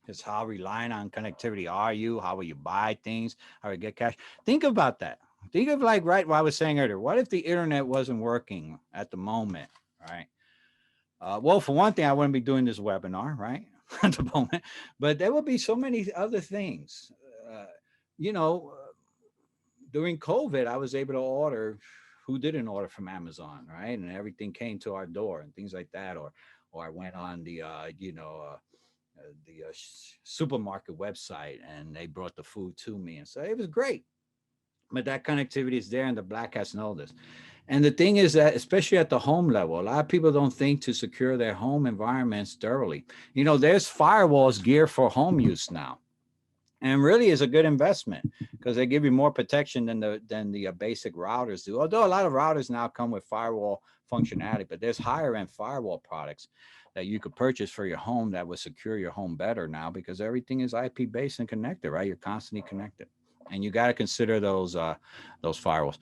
It's how reliant on connectivity are you? How will you buy things? How will you get cash? Think about that. Think of like right what I was saying earlier. What if the internet wasn't working at the moment, right? Well, for one thing, I wouldn't be doing this webinar, right? At the moment, but there will be so many other things. Uh, you know, During COVID, I was able to order. Who didn't order from Amazon, right? And everything came to our door and things like that. Or I went on the supermarket website and they brought the food to me, and so it was great. But that connectivity is there, and the black hats know this. And the thing is that, especially at the home level, a lot of people don't think to secure their home environments thoroughly. There's firewalls geared for home use now, and really is a good investment because they give you more protection than the basic routers do. Although a lot of routers now come with firewall functionality, but there's higher end firewall products that you could purchase for your home that would secure your home better now because everything is IP based and connected, right? You're constantly connected. And you got to consider those firewalls.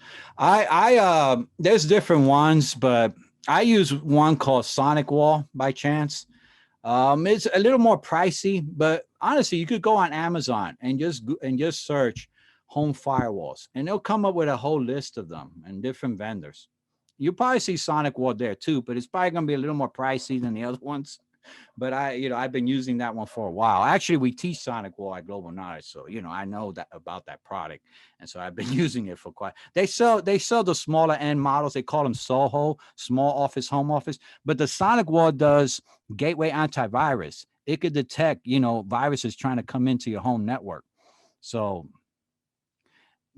There's different ones, but I use one called Sonic Wall by chance. It's a little more pricey, but honestly, you could go on Amazon and just search home firewalls, and they'll come up with a whole list of them and different vendors. You'll probably see Sonic Wall there too, but it's probably going to be a little more pricey than the other ones. But I've been using that one for a while. Actually, we teach Sonic Wall at Global Knowledge, so I know that about that product, and so I've been using it for quite. They sell the smaller end models. They call them SOHO, small office, home office. But the Sonic Wall does gateway antivirus. It could detect viruses trying to come into your home network. So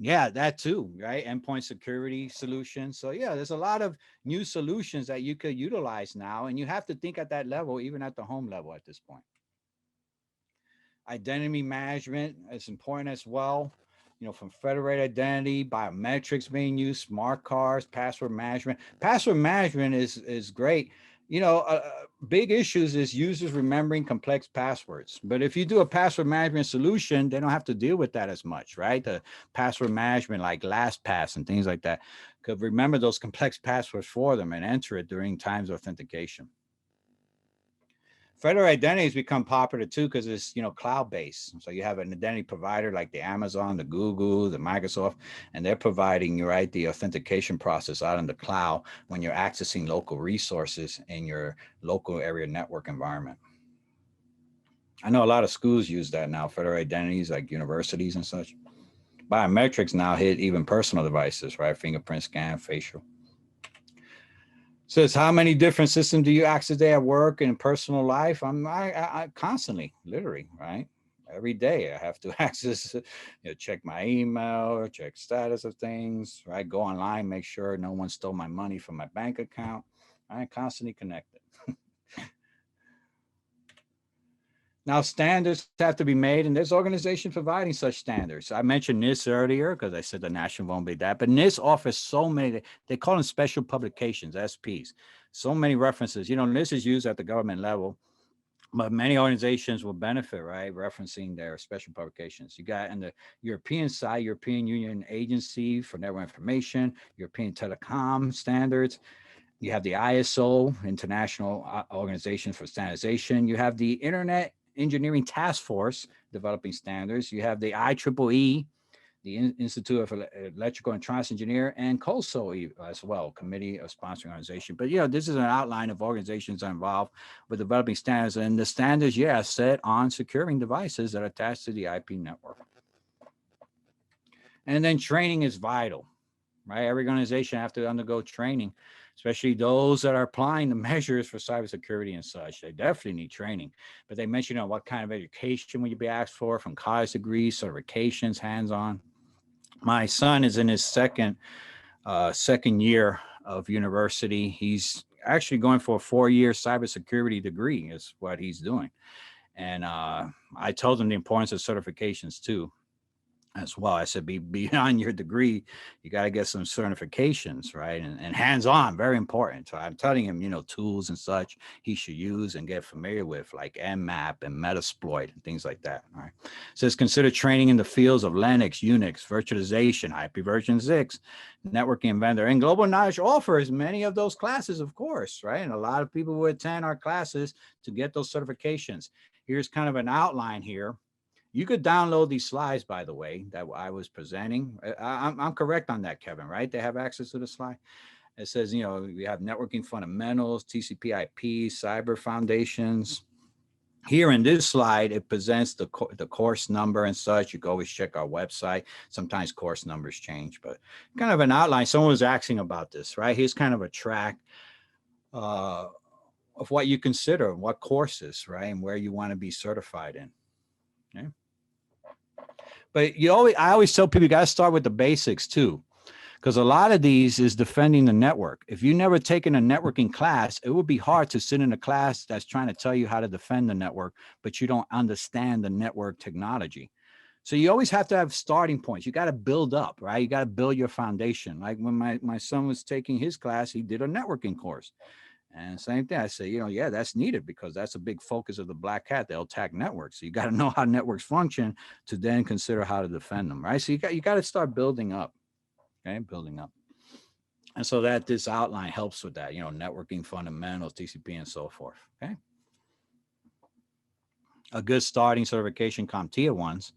yeah, that too, right? Endpoint security solutions. So yeah, there's a lot of new solutions that you could utilize now, and you have to think at that level, even at the home level at this point. Identity management is important as well. From federated identity, biometrics being used, smart cards, password management. Password management is great. Big issues is users remembering complex passwords. But if you do a password management solution, they don't have to deal with that as much, right? The password management like LastPass and things like that could remember those complex passwords for them and enter it during times of authentication. Federated identity has become popular too because it's cloud-based. So you have an identity provider like the Amazon, the Google, the Microsoft, and they're providing the authentication process out in the cloud when you're accessing local resources in your local area network environment. I know a lot of schools use that now, federated identities like universities and such. Biometrics now hit even personal devices, right? Fingerprint scan, facial. Says, how many different systems do you access there at work and personal life? I constantly, literally, right? Every day I have to access, check my email, check status of things, right? Go online, make sure no one stole my money from my bank account. I'm constantly connected. Now, standards have to be made, and there's organizations providing such standards. I mentioned NIST earlier because I said the national won't be that, but NIST offers so many, they call them special publications, SPs, so many references. NIST is used at the government level, but many organizations will benefit, right, referencing their special publications. You got in the European side, European Union Agency for Network Information, European Telecom Standards. You have the ISO, International Organization for Standardization. You have the Internet Engineering Task Force developing standards. You have the IEEE, the Institute of Electrical and Electronics Engineer, and COSO as well, Committee of Sponsoring Organization. But this is an outline of organizations that are involved with developing standards, and the standards, set on securing devices that are attached to the IP network. And then training is vital, right? Every organization have to undergo training, especially those that are applying the measures for cybersecurity and such. They definitely need training. But they mention what kind of education will you be asked for, from college degrees, certifications, hands-on. My son is in his second year of university. He's actually going for a 4-year cybersecurity degree is what he's doing. And I told him the importance of certifications too, as well. I said, beyond your degree, you got to get some certifications, right? And hands-on, very important. So I'm telling him, tools and such he should use and get familiar with, like Nmap and Metasploit and things like that. All right. It says consider training in the fields of Linux, Unix, virtualization, IP version 6, networking and vendor. And Global Knowledge offers many of those classes, of course, right? And a lot of people will attend our classes to get those certifications. Here's kind of an outline here. You could download these slides, by the way, that I was presenting. I'm correct on that, Kevin, right? They have access to the slide. It says, we have networking fundamentals, TCP/IP, cyber foundations. Here in this slide, it presents the course number and such. You can always check our website. Sometimes course numbers change, but kind of an outline. Someone was asking about this, right? Here's kind of a track of what you consider, what courses, right? And where you want to be certified in. Okay. But I always tell people you got to start with the basics too, because a lot of these is defending the network. If you never taken a networking class, it would be hard to sit in a class that's trying to tell you how to defend the network, but you don't understand the network technology. So you always have to have starting points. You got to build up, right? You got to build your foundation. Like when my son was taking his class, he did a networking course. And same thing, I say, yeah, that's needed because that's a big focus of the black hat. They'll attack networks. So you got to know how networks function to then consider how to defend them, right? So you got to start building up, okay, building up. And so that this outline helps with that, networking fundamentals, TCP, and so forth, okay? A good starting certification, CompTIA ones.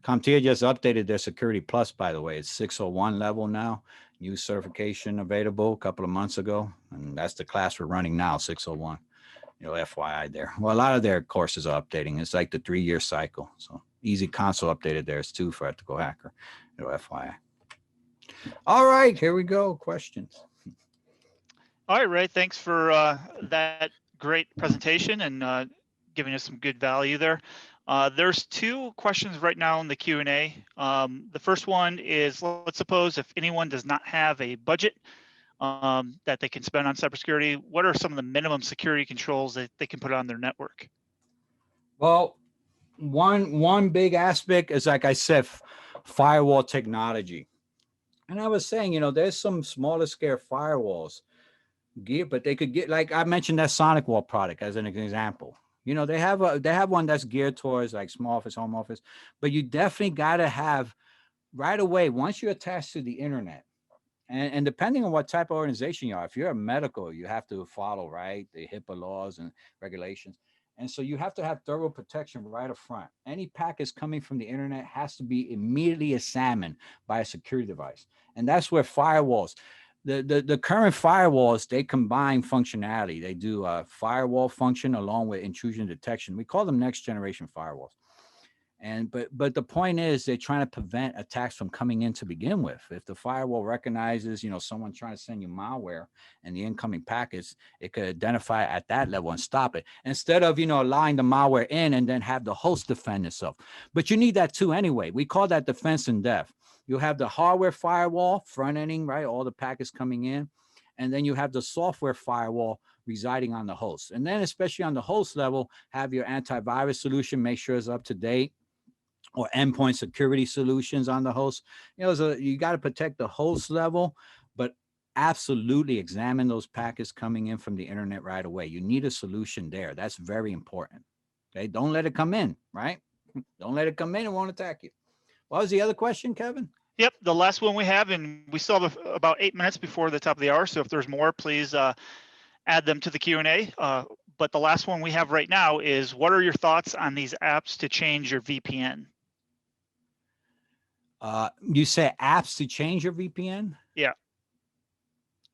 CompTIA just updated their Security Plus, by the way. It's 601 level now. New certification available a couple of months ago. And that's the class we're running now, 601. FYI there. Well, a lot of their courses are updating. It's like the 3-year cycle. So Easy Console updated theirs too for Ethical Hacker. FYI. All right, here we go. Questions. All right, Ray, thanks for that great presentation and giving us some good value there. There's 2 questions right now in the Q&A. The first one is, let's suppose if anyone does not have a budget that they can spend on cybersecurity, what are some of the minimum security controls that they can put on their network? Well, one big aspect is, like I said, firewall technology. And I was saying, there's some smaller scale firewalls gear, but they could get, like I mentioned that Sonic Wall product as an example. They have one that's geared towards like small office, home office, but you definitely got to have right away once you're attached to the internet. And depending on what type of organization you are, if you're a medical, you have to follow, right, the HIPAA laws and regulations. And so you have to have thorough protection right up front. Any packets coming from the internet has to be immediately examined by a security device. And that's where firewalls, the current firewalls, they combine functionality. They do a firewall function along with intrusion detection. We call them next generation firewalls. And but the point is they're trying to prevent attacks from coming in to begin with. If the firewall recognizes, someone trying to send you malware and the incoming packets, it could identify at that level and stop it instead of, allowing the malware in and then have the host defend itself. But you need that too anyway. We call that defense in depth. You have the hardware firewall front ending, right? All the packets coming in. And then you have the software firewall residing on the host. And then especially on the host level, have your antivirus solution, make sure it's up to date, or endpoint security solutions on the host. You got to protect the host level, but absolutely examine those packets coming in from the internet right away. You need a solution there. That's very important. Okay. Don't let it come in, right? Don't let it come in and won't attack you. What was the other question, Kevin? Yep, the last one we have, and we still have about 8 minutes before the top of the hour. So if there's more, please add them to the Q&A. But the last one we have right now is, what are your thoughts on these apps to change your VPN? You say apps to change your VPN? Yeah.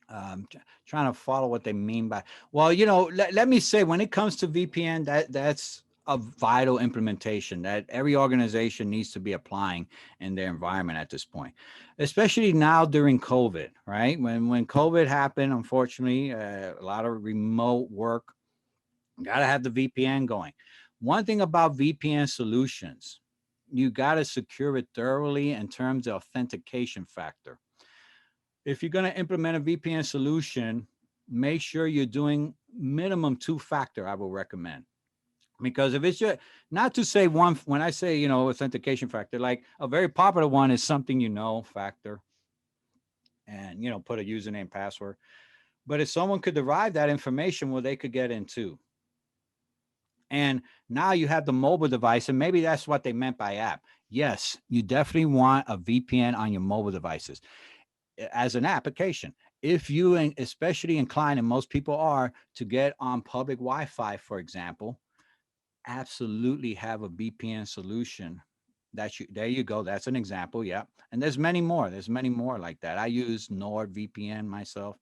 Trying to follow what they mean by, well, let me say, when it comes to VPN, that's a vital implementation that every organization needs to be applying in their environment at this point, especially now during COVID, right? When COVID happened, unfortunately, a lot of remote work, got to have the VPN going. One thing about VPN solutions, you got to secure it thoroughly in terms of authentication factor. If you're going to implement a VPN solution, make sure you're doing minimum two-factor, I will recommend. Because if it's just, not to say one, when I say, authentication factor, like a very popular one is something factor, and, put a username, password. But if someone could derive that information, well, they could get in too. And now you have the mobile device, and maybe that's what they meant by app. Yes, you definitely want a VPN on your mobile devices as an application. If you, especially inclined, and most people are, to get on public Wi-Fi, for example, absolutely have a VPN solution. There you go. That's an example. Yeah. And there's many more. There's many more like that. I use NordVPN myself.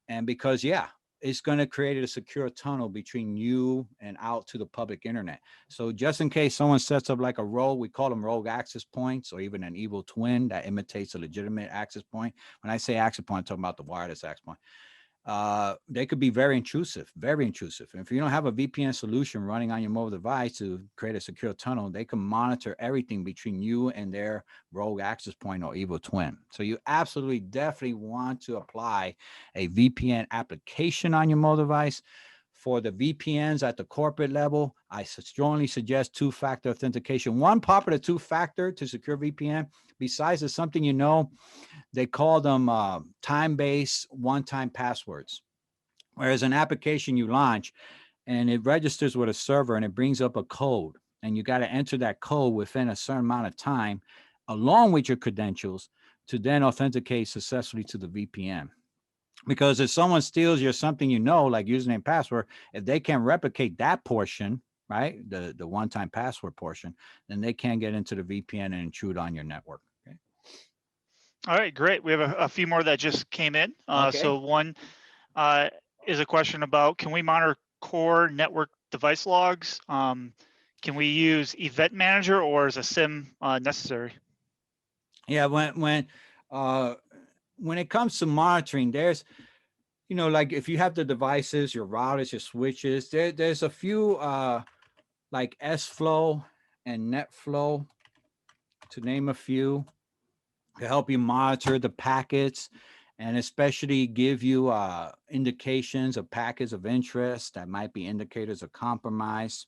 And because, yeah, it's going to create a secure tunnel between you and out to the public internet. So just in case someone sets up like a rogue, we call them rogue access points, or even an evil twin that imitates a legitimate access point. When I say access point, I'm talking about the wireless access point. They could be very intrusive, very intrusive. And if you don't have a VPN solution running on your mobile device to create a secure tunnel, they can monitor everything between you and their rogue access point or evil twin. So you absolutely definitely want to apply a VPN application on your mobile device. For the VPNs at the corporate level, I strongly suggest two-factor authentication. One popular two-factor to secure VPN, besides is something they call them time-based one-time passwords. Whereas an application you launch and it registers with a server and it brings up a code, and you got to enter that code within a certain amount of time along with your credentials to then authenticate successfully to the VPN. Because if someone steals your something, like username, password, if they can replicate that portion, right, the one-time password portion, then they can get into the VPN and intrude on your network. Okay. All right, great. We have a few more that just came in. Okay. So one is a question about, can we monitor core network device logs? Can we use Event Manager, or is a SIM necessary? Yeah, when it comes to monitoring, there's like if you have the devices, your routers, your switches, there's a few like SFlow and NetFlow, to name a few, to help you monitor the packets and especially give you indications of packets of interest that might be indicators of compromise.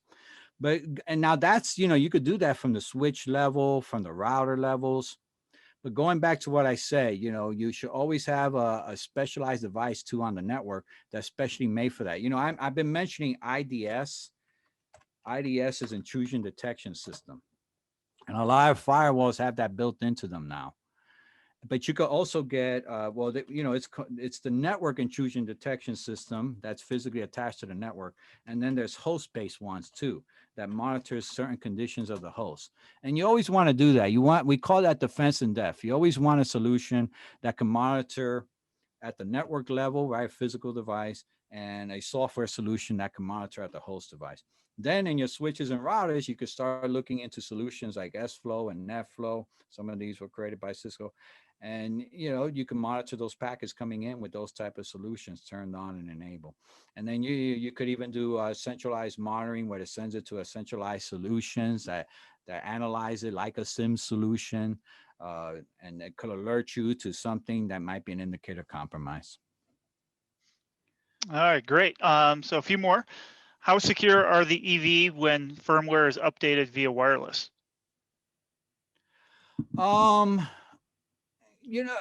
And now that's, you could do that from the switch level, from the router levels. But going back to what I say, you should always have a specialized device too on the network that's specially made for that. I've been mentioning IDS. IDS is intrusion detection system. And a lot of firewalls have that built into them now. But you could also get, it's the network intrusion detection system that's physically attached to the network. And then there's host-based ones too, that monitors certain conditions of the host. And you always want to do that. We call that defense in depth. You always want a solution that can monitor at the network level, right? Physical device, and a software solution that can monitor at the host device. Then in your switches and routers, you could start looking into solutions like SFlow and NetFlow. Some of these were created by Cisco. And you can monitor those packets coming in with those type of solutions turned on and enabled. And then you could even do centralized monitoring, where it sends it to a centralized solutions that analyze it like a SIM solution, and it could alert you to something that might be an indicator of compromise. All right, great. So a few more. How secure are the EV when firmware is updated via wireless? You know,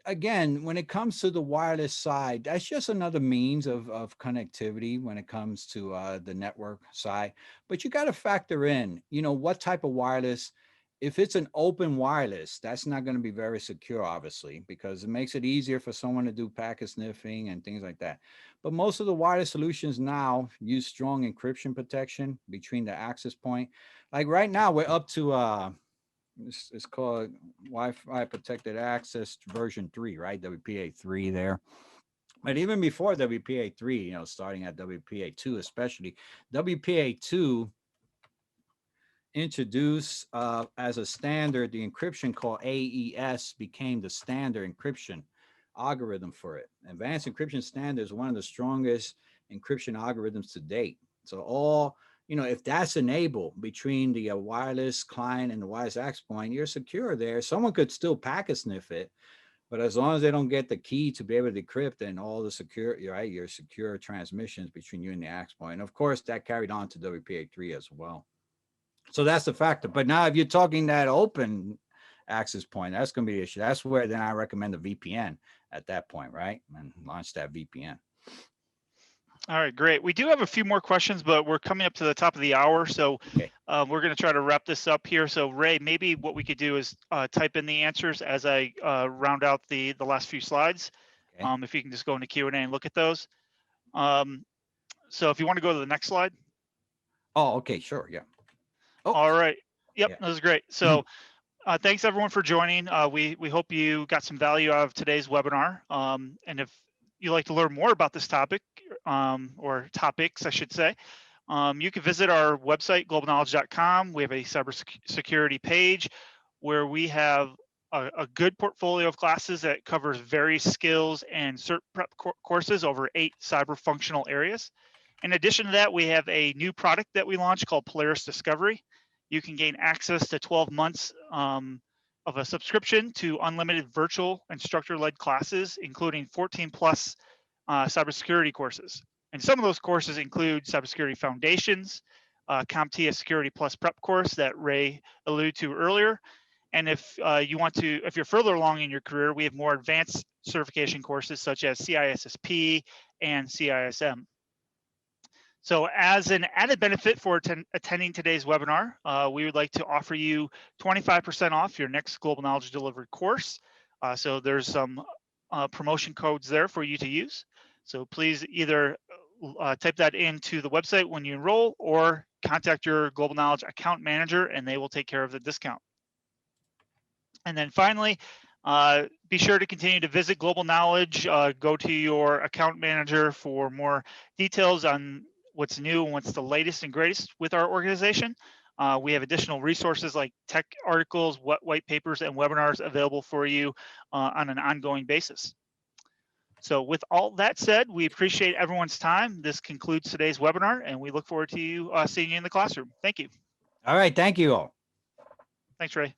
again, when it comes to the wireless side, that's just another means of connectivity when it comes to the network side. But you got to factor in, what type of wireless. If it's an open wireless, that's not going to be very secure, obviously, because it makes it easier for someone to do packet sniffing and things like that. But most of the wireless solutions now use strong encryption protection between the access point. Like right now, we're up to it's called Wi-Fi Protected Access version 3, right? WPA 3 there. But even before WPA 3, starting at WPA 2 especially, WPA 2 introduced as a standard the encryption called AES became the standard encryption algorithm for it. Advanced encryption standard is one of the strongest encryption algorithms to date. So all you know, if that's enabled between the wireless client and the wireless access point, you're secure there. Someone could still packet sniff it, but as long as they don't get the key to be able to decrypt and all the secure, right, your secure transmissions between you and the access point. And of course, that carried on to WPA3 as well. So that's the factor. But now, if you're talking that open access point, that's going to be the issue. That's where then I recommend the VPN at that point, right? And launch that VPN. All right, great. We do have a few more questions, but we're coming up to the top of the hour, so Okay. we're going to try to wrap this up here. So Ray, maybe what we could do is type in the answers as I round out the last few slides. Okay. If you can just go into Q&A and look at those. So if you want to go to the next slide. Oh, okay, sure, yeah. Oh, All right. Yep, yeah. that was great. So thanks everyone for joining. We hope you got some value out of today's webinar. And if you'd like to learn more about this topic, or topics, I should say, you can visit our website, globalknowledge.com. We have a cybersecurity page where we have a good portfolio of classes that covers various skills and cert prep courses over 8 cyber functional areas. In addition to that, we have a new product that we launched called Polaris Discovery. You can gain access to 12 months of a subscription to unlimited virtual instructor-led classes, including 14 plus cybersecurity courses. And some of those courses include Cybersecurity Foundations, CompTIA A Security Plus Prep course that Ray alluded to earlier. And if you want to, if you're further along in your career, we have more advanced certification courses such as CISSP and CISM. So as an added benefit for attending today's webinar, we would like to offer you 25% off your next Global Knowledge Delivery course. So there's some promotion codes there for you to use. So please either type that into the website when you enroll or contact your Global Knowledge account manager and they will take care of the discount. And then finally, be sure to continue to visit Global Knowledge, go to your account manager for more details on what's new and what's the latest and greatest with our organization. We have additional resources like tech articles, white papers, and webinars available for you on an ongoing basis. So with all that said, we appreciate everyone's time. This concludes today's webinar, and we look forward to you seeing you in the classroom. Thank you. All right, thank you all. Thanks, Ray.